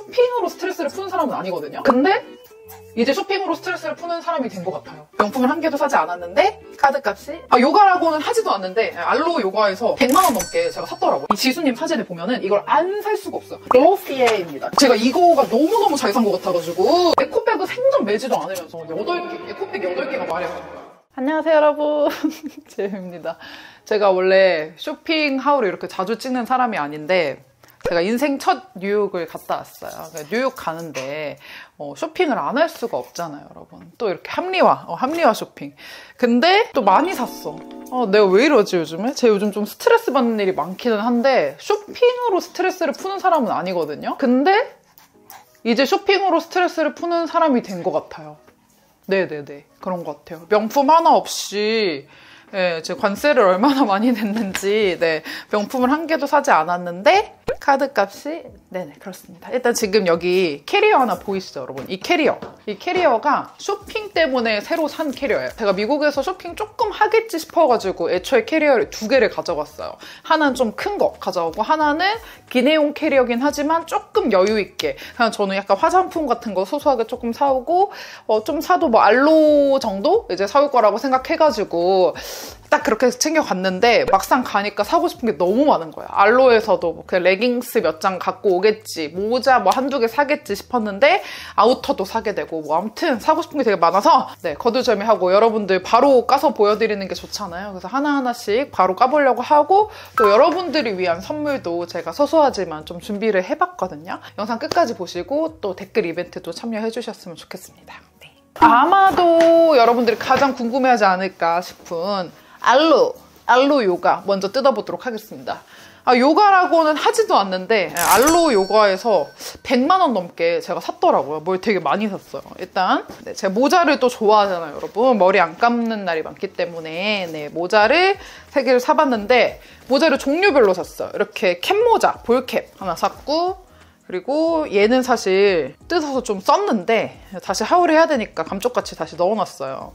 쇼핑으로 스트레스를 푸는 사람은 아니거든요. 근데 이제 쇼핑으로 스트레스를 푸는 사람이 된 것 같아요. 명품을 한 개도 사지 않았는데 카드값이 요가라고는 하지도 않는데 알로 요가에서 100만 원 넘게 제가 샀더라고요. 이 지수님 사진을 보면은 이걸 안 살 수가 없어요. 글로피에입니다. 제가 이거가 너무너무 잘 산 것 같아가지고 에코백은 생전 매지도 않으면서 8개, 에코백 8개가 말이 안 돼요. 안녕하세요 여러분, 재유입니다. 제가 원래 쇼핑하우를 이렇게 자주 찍는 사람이 아닌데 제가 인생 첫 뉴욕을 갔다 왔어요. 뉴욕 가는데 쇼핑을 안 할 수가 없잖아요, 여러분. 또 이렇게 합리화 쇼핑. 근데 또 많이 샀어. 내가 왜 이러지 요즘에? 제가 요즘 좀 스트레스 받는 일이 많기는 한데 쇼핑으로 스트레스를 푸는 사람은 아니거든요. 근데 이제 쇼핑으로 스트레스를 푸는 사람이 된 것 같아요. 네네네, 그런 것 같아요. 명품 하나 없이 제 관세를 얼마나 많이 냈는지 명품을 한 개도 사지 않았는데 카드값이 네네 그렇습니다. 일단 지금 여기 캐리어 하나 보이시죠 여러분? 이 캐리어가 쇼핑 때문에 새로 산 캐리어예요. 제가 미국에서 쇼핑 조금 하겠지 싶어가지고 애초에 캐리어를 2개를 가져갔어요. 하나는 좀 큰 거 가져오고 하나는 기내용 캐리어긴 하지만 조금 여유 있게, 그냥 저는 약간 화장품 같은 거 소소하게 조금 사오고 좀 사도 뭐 알로 정도 이제 사올 거라고 생각해가지고 딱 그렇게 챙겨갔는데 막상 가니까 사고 싶은 게 너무 많은 거야. 알로에서도 뭐 그냥 레깅스 몇 장 갖고 오겠지, 모자 뭐 한두 개 사겠지 싶었는데 아우터도 사게 되고 뭐 아무튼 사고 싶은 게 되게 많아서 거두절미하고 여러분들 바로 까서 보여드리는 게 좋잖아요. 그래서 하나하나씩 바로 까보려고 하고 또 여러분들이 위한 선물도 제가 소소하지만 좀 준비를 해봤거든요. 영상 끝까지 보시고 또 댓글 이벤트도 참여해 주셨으면 좋겠습니다. 아마도 여러분들이 가장 궁금해하지 않을까 싶은 알로 요가 먼저 뜯어보도록 하겠습니다. 요가라고는 하지도 않는데 알로 요가에서 100만 원 넘게 제가 샀더라고요. 뭘 되게 많이 샀어요. 일단 제가 모자를 또 좋아하잖아요, 여러분. 머리 안 감는 날이 많기 때문에 모자를 3개를 사봤는데 모자를 종류별로 샀어요. 이렇게 캡모자, 볼캡 하나 샀고, 그리고 얘는 사실 뜯어서 좀 썼는데 다시 하울을 해야 되니까 감쪽같이 다시 넣어놨어요.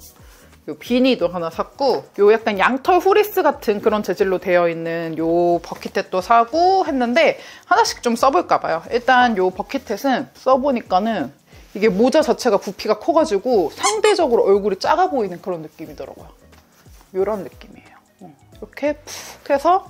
요 비니도 하나 샀고, 요 약간 양털 후리스 같은 그런 재질로 되어 있는 요 버킷햇도 사고 했는데 하나씩 좀 써볼까 봐요. 일단 요 버킷햇은 써보니까는 이게 모자 자체가 부피가 커가지고 상대적으로 얼굴이 작아 보이는 그런 느낌이더라고요. 요런 느낌이에요. 이렇게 푹 해서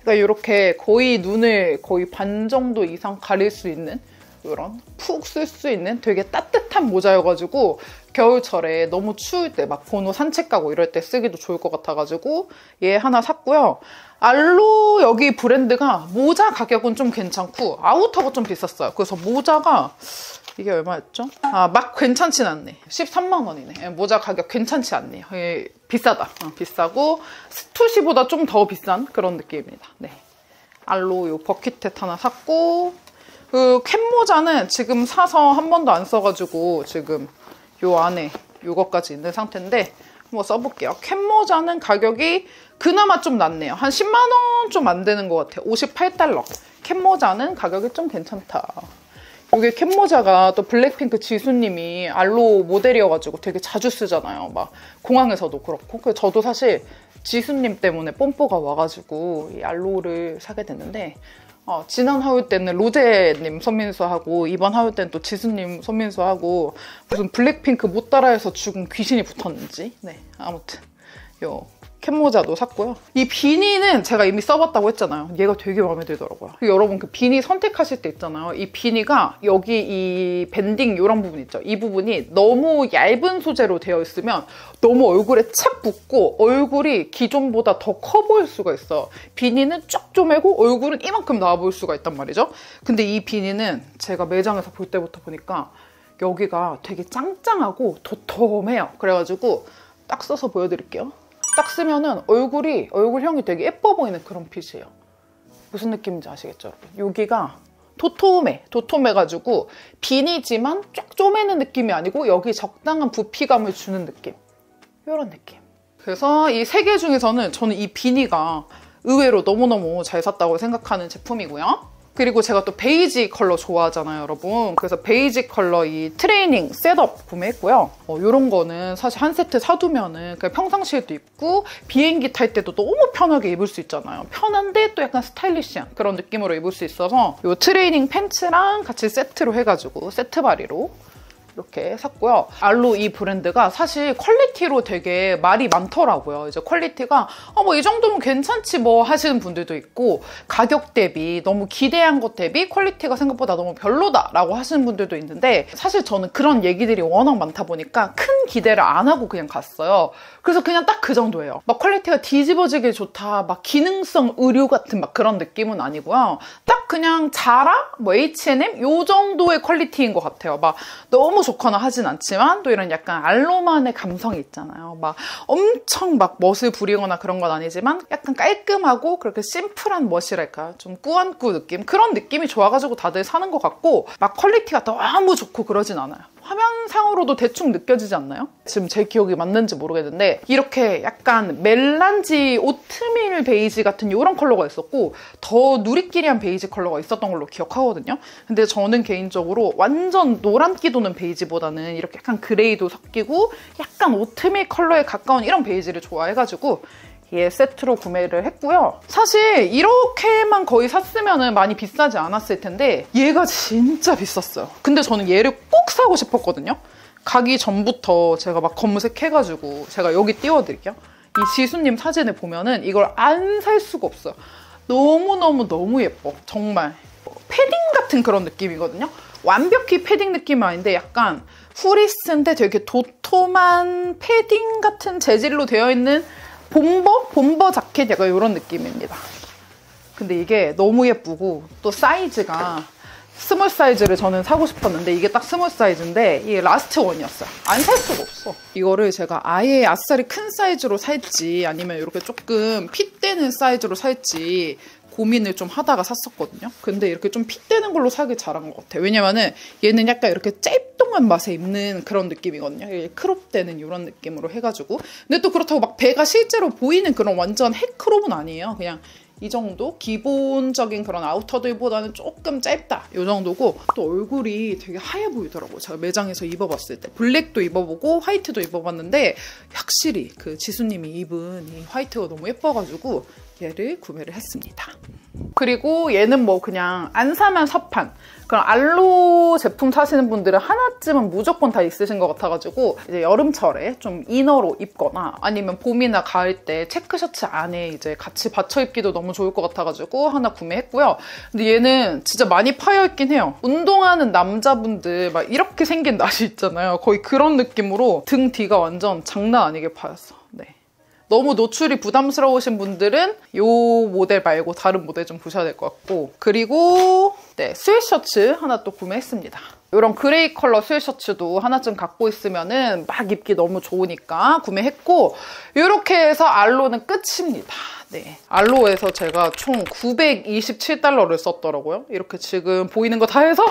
이렇게 거의 눈을 거의 반 정도 이상 가릴 수 있는 이런 푹 쓸 수 있는 되게 따뜻한 모자여가지고 겨울철에 너무 추울 때 막 번호 산책 가고 이럴 때 쓰기도 좋을 것 같아가지고 얘 하나 샀고요. 알로 여기 브랜드가 모자 가격은 좀 괜찮고 아우터가 좀 비쌌어요. 그래서 모자가 이게 얼마였죠? 막 괜찮진 않네. 13만 원이네. 모자 가격 괜찮지 않네요. 비싸다. 비싸고 스투시보다 좀 더 비싼 그런 느낌입니다. 알로 요 버킷햇 하나 샀고, 그 캡모자는 지금 사서 한 번도 안 써가지고 지금 요 안에 요거까지 있는 상태인데 한번 써볼게요. 캡모자는 가격이 그나마 좀 낫네요. 한 10만 원 좀 안 되는 것 같아요. 58달러. 캡모자는 가격이 좀 괜찮다. 이게 캡모자가 또 블랙핑크 지수님이 알로 모델이어가지고 되게 자주 쓰잖아요. 막 공항에서도 그렇고. 그래서 저도 사실 지수님 때문에 뽐뽀가 와가지고 이 알로를 사게 됐는데 지난 하울 때는 로제님 손민수하고 이번 하울 때는 또 지수님 손민수하고 무슨 블랙핑크 못 따라해서 죽은 귀신이 붙었는지 아무튼 요 캡모자도 샀고요. 이 비니는 제가 이미 써봤다고 했잖아요. 얘가 되게 마음에 들더라고요. 여러분 그 비니 선택하실 때 있잖아요. 이 비니가 여기 이 밴딩 이런 부분 있죠. 이 부분이 너무 얇은 소재로 되어 있으면 너무 얼굴에 착 붙고 얼굴이 기존보다 더 커 보일 수가 있어요. 비니는 쫙 쪼매고 얼굴은 이만큼 나와 보일 수가 있단 말이죠. 근데 이 비니는 제가 매장에서 볼 때부터 보니까 여기가 되게 짱짱하고 도톰해요. 그래가지고 딱 써서 보여드릴게요. 딱 쓰면은 얼굴형이 되게 예뻐 보이는 그런 핏이에요. 무슨 느낌인지 아시겠죠, 여러분? 여기가 도톰해가지고 비니지만 쫙 쪼매는 느낌이 아니고 여기 적당한 부피감을 주는 느낌. 이런 느낌. 그래서 이 3개 중에서는 저는 이 비니가 의외로 너무너무 잘 샀다고 생각하는 제품이고요. 그리고 제가 또 베이지 컬러 좋아하잖아요, 여러분. 그래서 베이지 컬러 이 트레이닝 셋업 구매했고요. 이런 거는 사실 한 세트 사두면은 그냥 평상시에도 입고 비행기 탈 때도 너무 편하게 입을 수 있잖아요. 편한데 또 약간 스타일리시한 그런 느낌으로 입을 수 있어서 이 트레이닝 팬츠랑 같이 세트로 해가지고 세트 바리로 이렇게 샀고요. 알로 이 브랜드가 사실 퀄리티로 되게 말이 많더라고요. 이제 퀄리티가 뭐 이 정도면 괜찮지 뭐 하시는 분들도 있고, 가격 대비 너무 기대한 것 대비 퀄리티가 생각보다 너무 별로다라고 하시는 분들도 있는데, 사실 저는 그런 얘기들이 워낙 많다 보니까 큰 기대를 안 하고 그냥 갔어요. 그래서 그냥 딱 그 정도예요. 막 퀄리티가 뒤집어지게 좋다, 막 기능성 의류 같은 막 그런 느낌은 아니고요. 딱 그냥 자라, 뭐 H&M 요 정도의 퀄리티인 것 같아요. 막 너무 좋거나 하진 않지만 또 이런 약간 알로만의 감성이 있잖아요. 막 엄청 막 멋을 부리거나 그런 건 아니지만 약간 깔끔하고 그렇게 심플한 멋이랄까, 좀 꾸안꾸 느낌, 그런 느낌이 좋아가지고 다들 사는 것 같고, 막 퀄리티가 너무 좋고 그러진 않아요. 화면상으로도 대충 느껴지지 않나요? 지금 제 기억이 맞는지 모르겠는데 이렇게 약간 멜란지 오트밀 베이지 같은 이런 컬러가 있었고, 더 누리끼리한 베이지 컬러가 있었던 걸로 기억하거든요. 근데 저는 개인적으로 완전 노란기 도는 베이지보다는 이렇게 약간 그레이도 섞이고 약간 오트밀 컬러에 가까운 이런 베이지를 좋아해가지고 얘 세트로 구매를 했고요. 사실 이렇게만 거의 샀으면 많이 비싸지 않았을 텐데 얘가 진짜 비쌌어요. 근데 저는 얘를 꼭 사고 싶었거든요. 가기 전부터 제가 막 검색해가지고, 제가 여기 띄워드릴게요. 이 지수님 사진을 보면은 이걸 안 살 수가 없어요. 너무 예뻐. 정말 패딩 같은 그런 느낌이거든요. 완벽히 패딩 느낌은 아닌데 약간 후리스인데 되게 도톰한 패딩 같은 재질로 되어 있는 bomber 자켓, 약간 이런 느낌입니다. 근데 이게 너무 예쁘고, 또 사이즈가 스몰 사이즈를 저는 사고 싶었는데 이게 딱 스몰 사이즈인데 이게 라스트 원이었어요. 안 살 수가 없어. 이거를 제가 아예 아싸리 큰 사이즈로 살지 아니면 이렇게 조금 핏되는 사이즈로 살지 고민을 좀 하다가 샀었거든요. 근데 이렇게 좀 핏되는 걸로 사길 잘한 것 같아요. 왜냐면은 얘는 약간 이렇게 짤뚱한 맛에 입는 그런 느낌이거든요. 크롭되는 이런 느낌으로 해가지고. 근데 또 그렇다고 막 배가 실제로 보이는 그런 완전 헬크롭은 아니에요. 그냥 이 정도? 기본적인 그런 아우터들보다는 조금 짧다, 이 정도고. 또 얼굴이 되게 하얘 보이더라고요. 제가 매장에서 입어봤을 때. 블랙도 입어보고 화이트도 입어봤는데 확실히 그 지수님이 입은 이 화이트가 너무 예뻐가지고 얘를 구매를 했습니다. 그리고 얘는 뭐 그냥 안 사면 서판, 그런 알로 제품 사시는 분들은 하나쯤은 무조건 다 있으신 것 같아가지고 이제 여름철에 좀 이너로 입거나 아니면 봄이나 가을 때 체크셔츠 안에 이제 같이 받쳐 입기도 너무 좋을 것 같아가지고 하나 구매했고요. 근데 얘는 진짜 많이 파여있긴 해요. 운동하는 남자분들 막 이렇게 생긴 나시 있잖아요. 거의 그런 느낌으로 등 뒤가 완전 장난 아니게 파였어. 네. 너무 노출이 부담스러우신 분들은 이 모델 말고 다른 모델 좀 보셔야 될 것 같고, 그리고 네, 스웨셔츠 하나 또 구매했습니다. 이런 그레이 컬러 스웨셔츠도 하나쯤 갖고 있으면은 막 입기 너무 좋으니까 구매했고, 이렇게 해서 알로는 끝입니다. 네, 알로에서 제가 총 927달러를 썼더라고요. 이렇게 지금 보이는 거 다 해서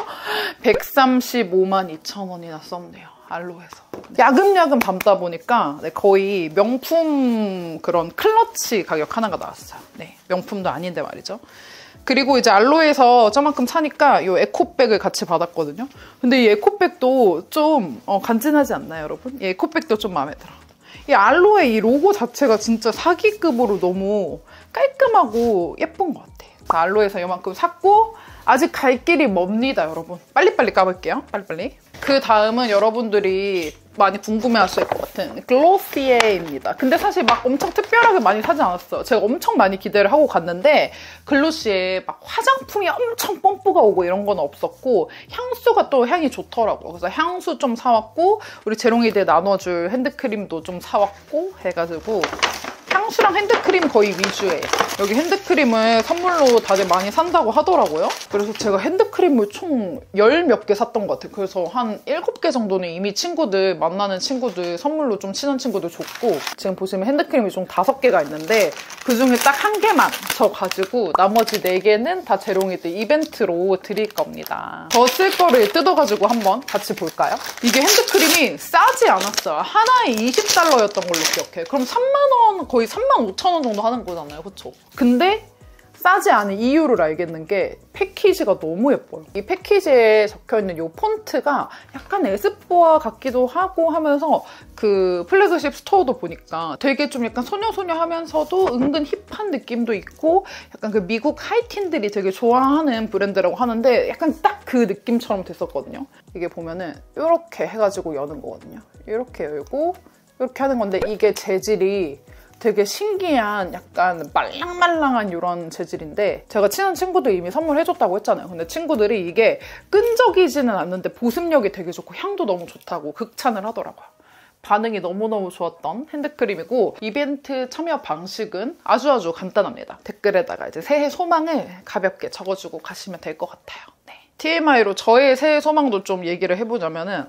135만 2천 원이나 썼네요. 알로에서. 야금야금 담다 보니까 거의 명품 그런 클러치 가격 하나가 나왔어요. 네, 명품도 아닌데 말이죠. 그리고 이제 알로에서 저만큼 사니까 이 에코백을 같이 받았거든요. 근데 이 에코백도 좀 간지나지 않나요, 여러분? 이 에코백도 좀 마음에 들어. 이 알로에 이 로고 자체가 진짜 사기급으로 너무 깔끔하고 예쁜 것 같아요. 알로에서 이만큼 샀고, 아직 갈 길이 멉니다, 여러분. 빨리빨리 까볼게요. 빨리빨리. 그 다음은 여러분들이 많이 궁금해하실 것 같은 글로시에입니다. 근데 사실 막 엄청 특별하게 많이 사지 않았어요. 제가 엄청 많이 기대를 하고 갔는데 글로시에 막 화장품이 엄청 뽐뿌가 오고 이런 건 없었고, 향수가 또 향이 좋더라고요. 그래서 향수 좀 사왔고, 우리 재롱이들 나눠줄 핸드크림도 좀 사왔고 해가지고 향수랑 핸드크림 거의 위주예요. 여기 핸드크림을 선물로 다들 많이 산다고 하더라고요. 그래서 제가 핸드크림을 총 10몇 개 샀던 것 같아요. 그래서 한 7개 정도는 이미 친구들, 만나는 친구들, 선물로 좀 친한 친구들 줬고, 지금 보시면 핸드크림이 총 5개가 있는데 그중에 딱 1개만 저 가지고 나머지 4개는 다 재롱이들 이벤트로 드릴 겁니다. 더 쓸 거를 뜯어가지고 한번 같이 볼까요? 이게 핸드크림이 싸지 않았어요. 하나에 20달러였던 걸로 기억해. 그럼 3만 원, 거의 35,000원 정도 하는 거잖아요. 그쵸? 근데 싸지 않은 이유를 알겠는 게 패키지가 너무 예뻐요. 이 패키지에 적혀있는 이 폰트가 약간 에스쁘아 같기도 하고 하면서 그 플래그십 스토어도 보니까 되게 좀 약간 소녀소녀 하면서도 은근 힙한 느낌도 있고 약간 그 미국 하이틴들이 되게 좋아하는 브랜드라고 하는데 약간 딱 그 느낌처럼 됐었거든요. 이게 보면은 이렇게 해가지고 여는 거거든요. 이렇게 열고 이렇게 하는 건데 이게 재질이 되게 신기한 약간 말랑말랑한 이런 재질인데 제가 친한 친구들 이미 선물해줬다고 했잖아요. 근데 친구들이 이게 끈적이지는 않는데 보습력이 되게 좋고 향도 너무 좋다고 극찬을 하더라고요. 반응이 너무너무 좋았던 핸드크림이고 이벤트 참여 방식은 아주 간단합니다. 댓글에다가 이제 새해 소망을 가볍게 적어주고 가시면 될 것 같아요. 네. TMI로 저의 새해 소망도 좀 얘기를 해보자면은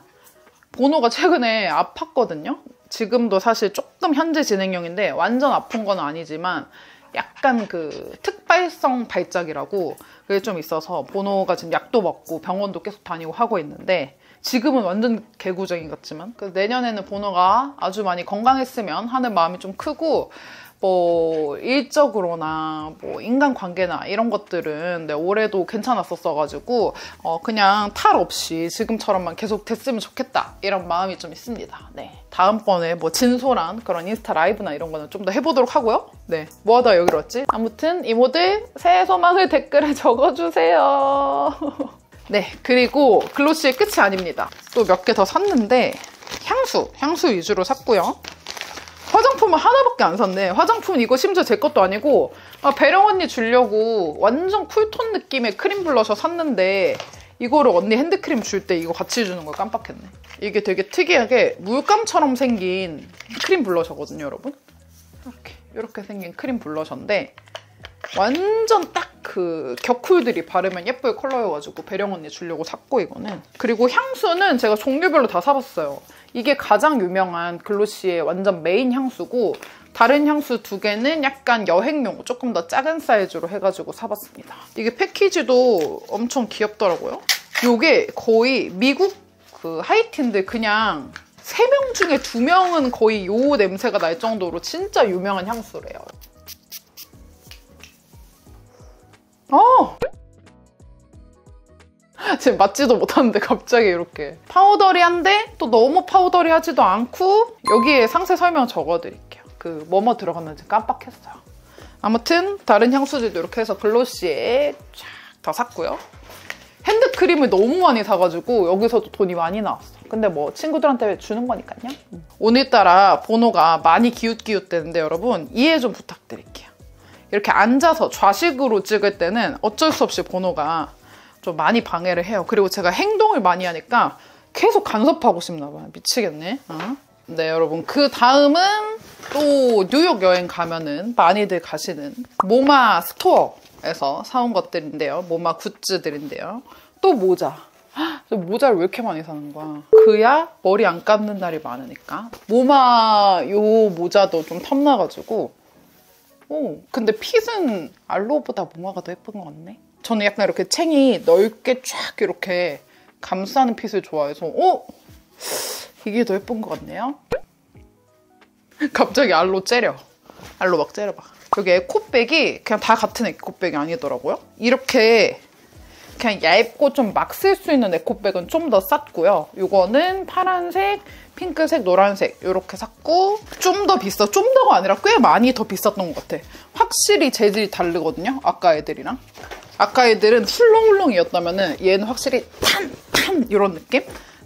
보노가 최근에 아팠거든요. 지금도 사실 조금 현재 진행형인데 완전 아픈 건 아니지만 약간 그 특발성 발작이라고 그게 좀 있어서 보노가 지금 약도 먹고 병원도 계속 다니고 하고 있는데 지금은 완전 개구쟁이 같지만 내년에는 보노가 아주 많이 건강했으면 하는 마음이 좀 크고 뭐 일적으로나 뭐 인간관계나 이런 것들은 네, 올해도 괜찮았었어가지고 그냥 탈 없이 지금처럼만 계속 됐으면 좋겠다 이런 마음이 좀 있습니다. 네. 다음번에 뭐 진솔한 그런 인스타 라이브나 이런 거는 좀 더 해보도록 하고요. 네. 뭐 하다 여기로 왔지? 아무튼 이모들 새해 소망을 댓글에 적어주세요. 네. 그리고 글로시의 끝이 아닙니다. 또 몇 개 더 샀는데 향수 위주로 샀고요. 화장품은 하나밖에 안 샀네. 화장품은 이거 심지어 제 것도 아니고 배령 언니 주려고 완전 쿨톤 느낌의 크림 블러셔 샀는데 이거를 언니 핸드크림 줄 때 이거 같이 주는 걸 깜빡했네. 이게 되게 특이하게 물감처럼 생긴 크림 블러셔거든요, 여러분. 이렇게 생긴 크림 블러셔인데 완전 딱 그 격쿨들이 바르면 예쁠 컬러여가지고 배령 언니 주려고 샀고 이거는. 그리고 향수는 제가 종류별로 다 사봤어요. 이게 가장 유명한 글로시의 완전 메인 향수고 다른 향수 2개는 약간 여행용 조금 더 작은 사이즈로 해가지고 사봤습니다. 이게 패키지도 엄청 귀엽더라고요. 이게 거의 미국 그 하이틴들 그냥 3명 중에 2명은 거의 요 냄새가 날 정도로 진짜 유명한 향수래요. 지금 맞지도 못하는데 갑자기 이렇게 파우더리한데 또 너무 파우더리하지도 않고 여기에 상세 설명 적어드릴게요. 그 뭐뭐 들어갔는지 깜빡했어요. 아무튼 다른 향수들도 이렇게 해서 글로시에 쫙 다 샀고요. 핸드크림을 너무 많이 사가지고 여기서도 돈이 많이 나왔어. 근데 뭐 친구들한테 주는 거니까요. 오늘따라 보노가 많이 기웃기웃대는데 여러분 이해 좀 부탁드릴게요. 이렇게 앉아서 좌식으로 찍을 때는 어쩔 수 없이 보노가 좀 많이 방해를 해요. 그리고 제가 행동을 많이 하니까 계속 간섭하고 싶나 봐요. 미치겠네. 네, 여러분. 그 다음은 또 뉴욕 여행 가면은 많이들 가시는 모마 스토어에서 사온 것들인데요. 모마 굿즈들인데요. 또 모자. 모자를 왜 이렇게 많이 사는 거야? 그야 머리 안 감는 날이 많으니까. 모마 요 모자도 좀 탐나가지고 근데 핏은 알로보다 모마가 더 예쁜 것 같네. 저는 약간 이렇게 챙이 넓게 쫙 이렇게 감싸는 핏을 좋아해서 이게 더 예쁜 것 같네요. 갑자기 알로 째려. 알로 막 째려봐. 여기 에코백이 그냥 다 같은 에코백이 아니더라고요. 이렇게 그냥 얇고 좀 막 쓸 수 있는 에코백은 좀 더 쌌고요. 이거는 파란색, 핑크색, 노란색 이렇게 샀고 좀 더 비싸. 좀 더가 아니라 꽤 많이 더 비쌌던 것 같아. 확실히 재질이 다르거든요. 아까 애들이랑. 아까 애들은 훌렁훌렁이었다면 얘는 확실히 탄탄 이런 느낌?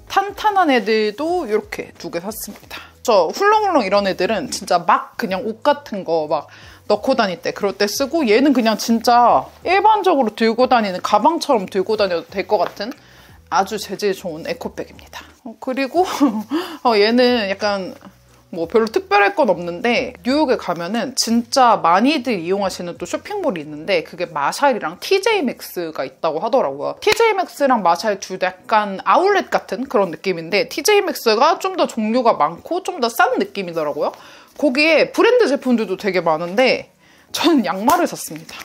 탄탄한 애들도 이렇게 2개 샀습니다. 저 훌렁훌렁 이런 애들은 진짜 막 그냥 옷 같은 거 막 넣고 다닐 때 그럴 때 쓰고 얘는 그냥 진짜 일반적으로 들고 다니는 가방처럼 들고 다녀도 될 것 같은 아주 재질 좋은 에코백입니다. 그리고 얘는 약간 뭐 별로 특별할 건 없는데 뉴욕에 가면은 진짜 많이들 이용하시는 또 쇼핑몰이 있는데 그게 마샬이랑 TJ맥스가 있다고 하더라고요. TJ맥스랑 마샬 둘 다 약간 아울렛 같은 그런 느낌인데 TJ맥스가 좀 더 종류가 많고 좀 더 싼 느낌이더라고요. 거기에 브랜드 제품들도 되게 많은데 저는 양말을 샀습니다.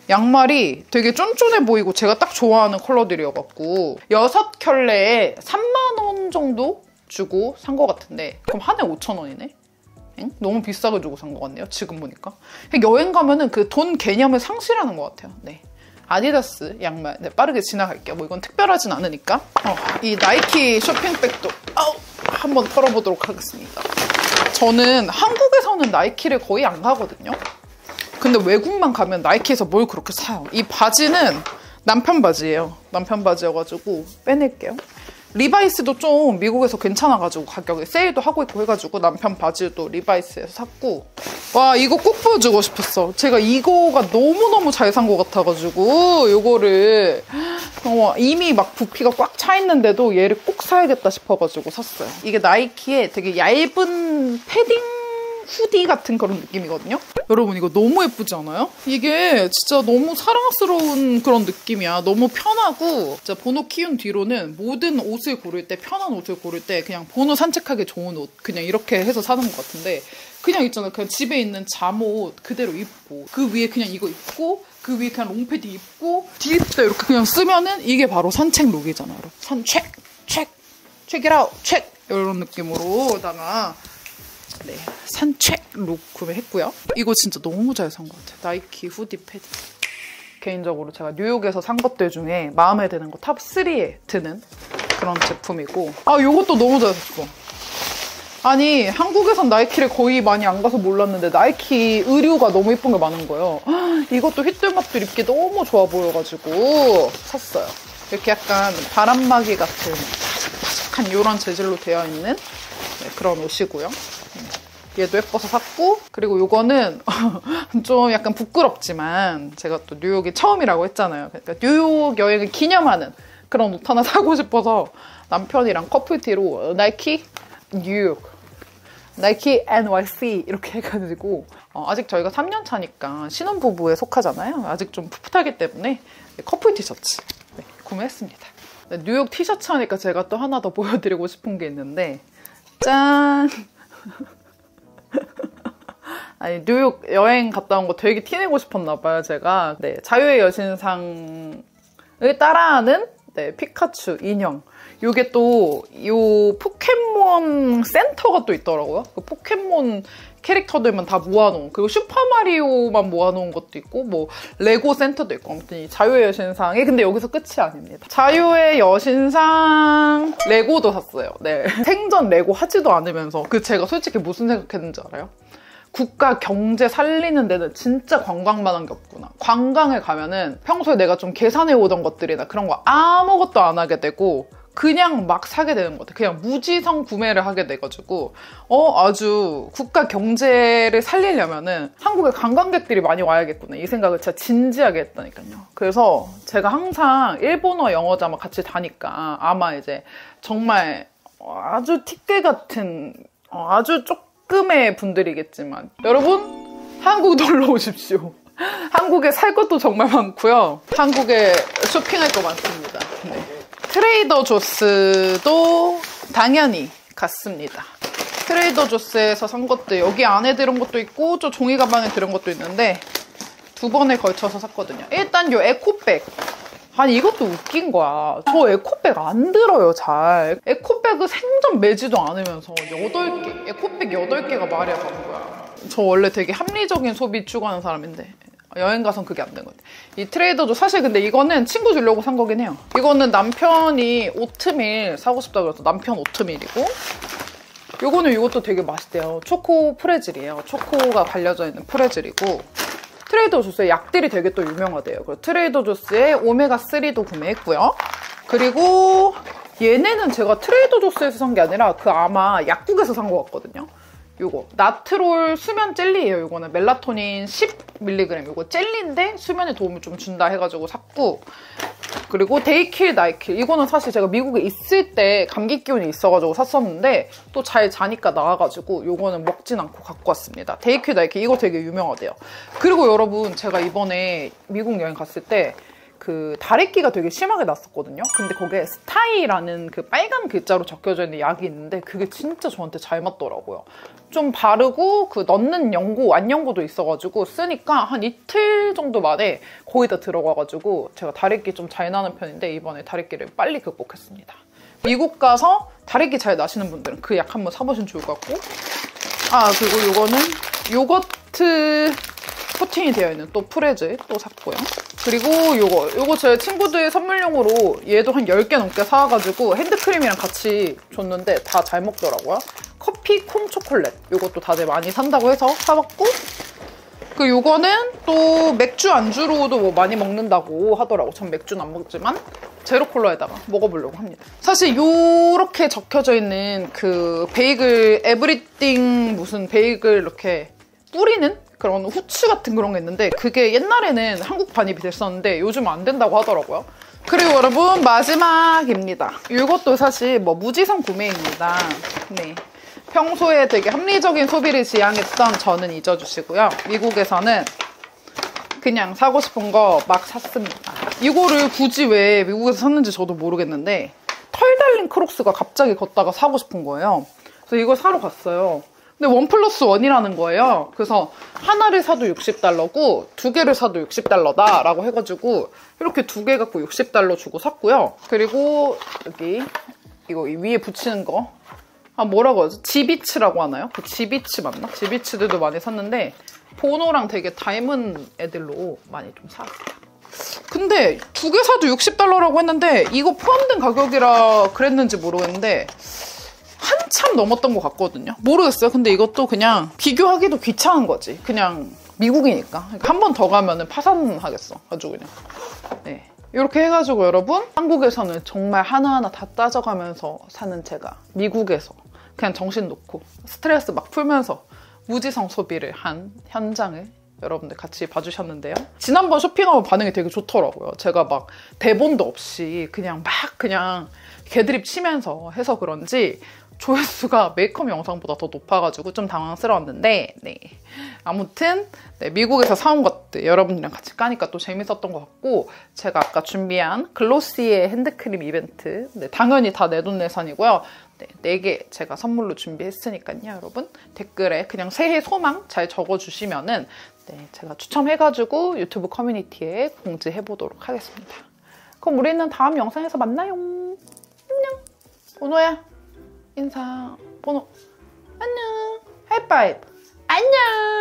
양말이 되게 쫀쫀해 보이고 제가 딱 좋아하는 컬러들이어갖고 6켤레에 3만 원 정도 주고 산 것 같은데 그럼 한 해 5,000원이네? 너무 비싸게 주고 산 것 같네요. 지금 보니까. 여행 가면은 그 돈 개념을 상실하는 것 같아요. 네. 아디다스 양말. 네, 빠르게 지나갈게요. 뭐 이건 특별하진 않으니까. 이 나이키 쇼핑백도 한번 털어보도록 하겠습니다. 저는 한국에서는 나이키를 거의 안 가거든요. 근데 외국만 가면 나이키에서 뭘 그렇게 사요. 이 바지는 남편 바지예요. 남편 바지여가지고 빼낼게요. 리바이스도 좀 미국에서 괜찮아가지고 가격에 세일도 하고 있고 해가지고 남편 바지도 리바이스에서 샀고. 와, 이거 꼭 보여주고 싶었어. 제가 이거가 너무너무 잘 산 것 같아가지고 요거를 이미 막 부피가 꽉 차 있는데도 얘를 꼭 사야겠다 싶어가지고 샀어요. 이게 나이키의 되게 얇은 패딩 후디 같은 그런 느낌이거든요. 여러분 이거 너무 예쁘지 않아요? 이게 진짜 너무 사랑스러운 그런 느낌이야. 너무 편하고 진짜 번호 키운 뒤로는 모든 옷을 고를 때, 편한 옷을 고를 때 그냥 번호 산책하기 좋은 옷 그냥 이렇게 해서 사는 것 같은데, 그냥 있잖아, 그냥 집에 있는 잠옷 그대로 입고 그 위에 그냥 이거 입고 그 위에 그냥 롱패딩 입고 뒤에 이렇게 그냥 쓰면은 이게 바로 산책 룩이잖아. 산책 check it out, check 이런 느낌으로다가 네, 산책 룩 구매했고요. 이거 진짜 너무 잘 산 것 같아요. 나이키 후디 패딩. 개인적으로 제가 뉴욕에서 산 것들 중에 마음에 드는 거 탑 3에 드는 그런 제품이고, 요것도 너무 잘 샀어. 아니, 한국에선 나이키를 거의 많이 안 가서 몰랐는데 나이키 의류가 너무 예쁜 게 많은 거예요. 이것도 휘뚤마뚤 입기 너무 좋아 보여가지고 샀어요. 이렇게 약간 바람막이 같은 바삭바삭한 이런 재질로 되어 있는 그런 옷이고요. 얘도 예뻐서 샀고, 그리고 요거는 좀 약간 부끄럽지만 제가 또 뉴욕이 처음이라고 했잖아요. 그러니까 뉴욕 여행을 기념하는 그런 옷 하나 사고 싶어서 남편이랑 커플티로 나이키 뉴욕, 나이키 NYC 이렇게 해가지고 아직 저희가 3년 차니까 신혼부부에 속하잖아요. 아직 좀 풋풋하기 때문에 커플 티셔츠 구매했습니다. 뉴욕 티셔츠 하니까 제가 또 하나 더 보여드리고 싶은 게 있는데, 짠! 아니, 뉴욕 여행 갔다 온 거 되게 티내고 싶었나 봐요, 제가. 네, 자유의 여신상을 따라하는 피카츄 인형. 요게 또, 요 포켓몬 센터가 또 있더라고요. 그 포켓몬 캐릭터들만 다 모아놓은, 그리고 슈퍼마리오만 모아놓은 것도 있고, 뭐, 레고 센터도 있고, 아무튼 이 자유의 여신상이, 근데 여기서 끝이 아닙니다. 자유의 여신상 레고도 샀어요. 네. 생전 레고 하지도 않으면서, 제가 솔직히 무슨 생각했는지 알아요? 국가 경제 살리는 데는 진짜 관광만 한 게 없구나. 관광에 가면은 평소에 내가 좀 계산해 오던 것들이나 그런 거 아무것도 안 하게 되고 그냥 막 사게 되는 것 같아. 그냥 무지성 구매를 하게 돼가지고 아주 국가 경제를 살리려면은 한국에 관광객들이 많이 와야겠구나. 이 생각을 진짜 진지하게 했다니까요. 그래서 제가 항상 일본어, 영어 자막 같이 다니까 아마 이제 정말 아주 티끌 같은 아주 조금의 분들이겠지만 여러분 한국 놀러 오십시오. 한국에 살 것도 정말 많고요. 한국에 쇼핑할 거 많습니다. 네. 트레이더 조스도 당연히 갔습니다. 트레이더 조스에서 산 것들 여기 안에 들은 것도 있고 저 종이 가방에 들은 것도 있는데 두 번에 걸쳐서 샀거든요. 일단 요 에코백. 아니 이것도 웃긴 거야. 저 에코백 안 들어요 잘. 에코백을 생전 매지도 않으면서 8개, 에코백 8개가 말이 안 되는 거야. 저 원래 되게 합리적인 소비 추구하는 사람인데 여행 가선 그게 안 되는 것 같아. 이 트레이더도 사실 근데 이거는 친구 주려고 산 거긴 해요. 이거는 남편이 오트밀 사고 싶다고 해서 남편 오트밀이고, 요거는 이것도 되게 맛있대요. 초코 프레즐이에요. 초코가 발려져 있는 프레즐이고, 트레이더 조스의 약들이 되게 또 유명하대요. 그리고 트레이더 조스의 오메가3도 구매했고요. 그리고 얘네는 제가 트레이더 조스에서 산 게 아니라 아마 약국에서 산 것 같거든요. 요거 나트롤 수면 젤리예요. 요거는 멜라토닌 10mg. 요거 젤리인데 수면에 도움을 좀 준다 해가지고 샀고, 그리고 데이킬 나이킬. 이거는 사실 제가 미국에 있을 때 감기 기운이 있어가지고 샀었는데 또 잘 자니까 나와가지고 요거는 먹진 않고 갖고 왔습니다. 데이킬 나이킬 이거 되게 유명하대요. 그리고 여러분 제가 이번에 미국 여행 갔을 때 다래끼가 되게 심하게 났었거든요. 근데 거기에 스타이라는 빨간 글자로 적혀져 있는 약이 있는데 그게 진짜 저한테 잘 맞더라고요. 좀 바르고 넣는 연고, 안연고도 있어가지고 쓰니까 한 이틀 정도 만에 거의 다 들어가가지고 제가 다래끼 좀 잘 나는 편인데 이번에 다래끼를 빨리 극복했습니다. 미국 가서 다래끼 잘 나시는 분들은 그 약 한번 사보시면 좋을 것 같고, 그리고 요거는 요거트 코팅이 되어 있는 또 프레즈 또 샀고요. 그리고 요거 제 친구들 선물용으로 얘도 한 10개 넘게 사와가지고 핸드크림이랑 같이 줬는데 다 잘 먹더라고요. 커피 콩 초콜릿. 요것도 다들 많이 산다고 해서 사봤고, 그 요거는 또 맥주 안주로도 뭐 많이 먹는다고 하더라고. 전 맥주는 안 먹지만 제로 콜라에다가 먹어보려고 합니다. 사실 요렇게 적혀져 있는 그 베이글 에브리띵 무슨 베이글 이렇게 뿌리는 그런 후추 같은 그런 게 있는데, 그게 옛날에는 한국 반입이 됐었는데 요즘 안 된다고 하더라고요. 그리고 여러분 마지막입니다. 이것도 사실 뭐 무지성 구매입니다. 네. 평소에 되게 합리적인 소비를 지향했던 저는 잊어주시고요. 미국에서는 그냥 사고 싶은 거 막 샀습니다. 이거를 굳이 왜 미국에서 샀는지 저도 모르겠는데, 털 달린 크록스가 갑자기 걷다가 사고 싶은 거예요. 그래서 이걸 사러 갔어요. 근데 1+1이라는 거예요. 그래서 하나를 사도 $60고 2개를 사도 $60다 라고 해가지고 이렇게 2개 갖고 $60 주고 샀고요. 그리고 여기 이거 이 위에 붙이는 거, 뭐라고 하죠? 지비츠라고 하나요? 그 지비츠 맞나? 지비츠들도 많이 샀는데 보노랑 되게 닮은 애들로 많이 좀 샀어요. 근데 2개 사도 $60라고 했는데 이거 포함된 가격이라 그랬는지 모르겠는데 한참 넘었던 것 같거든요. 모르겠어요. 근데 이것도 그냥 비교하기도 귀찮은 거지. 그냥 미국이니까. 한 번 더 가면은 파산하겠어. 아주 그냥. 네. 이렇게 해가지고 여러분, 한국에서는 정말 하나하나 다 따져가면서 사는 제가 미국에서 그냥 정신 놓고 스트레스 막 풀면서 무지성 소비를 한 현장을 여러분들 같이 봐주셨는데요. 지난번 쇼핑하면 반응이 되게 좋더라고요. 제가 막 대본도 없이 그냥 개드립 치면서 해서 그런지 조회수가 메이크업 영상보다 더 높아가지고 좀 당황스러웠는데, 네. 아무튼 네, 미국에서 사온 것들 여러분들이랑 같이 까니까 또 재밌었던 것 같고, 제가 아까 준비한 글로시의 핸드크림 이벤트, 네, 당연히 다 내돈내산이고요. 네, 4개 제가 선물로 준비했으니까요. 여러분 댓글에 그냥 새해 소망 잘 적어주시면은 네, 제가 추첨해가지고 유튜브 커뮤니티에 공지해보도록 하겠습니다. 그럼 우리는 다음 영상에서 만나요. 안녕. 보노야 인사. 보노 안녕. 하이파이브. 안녕.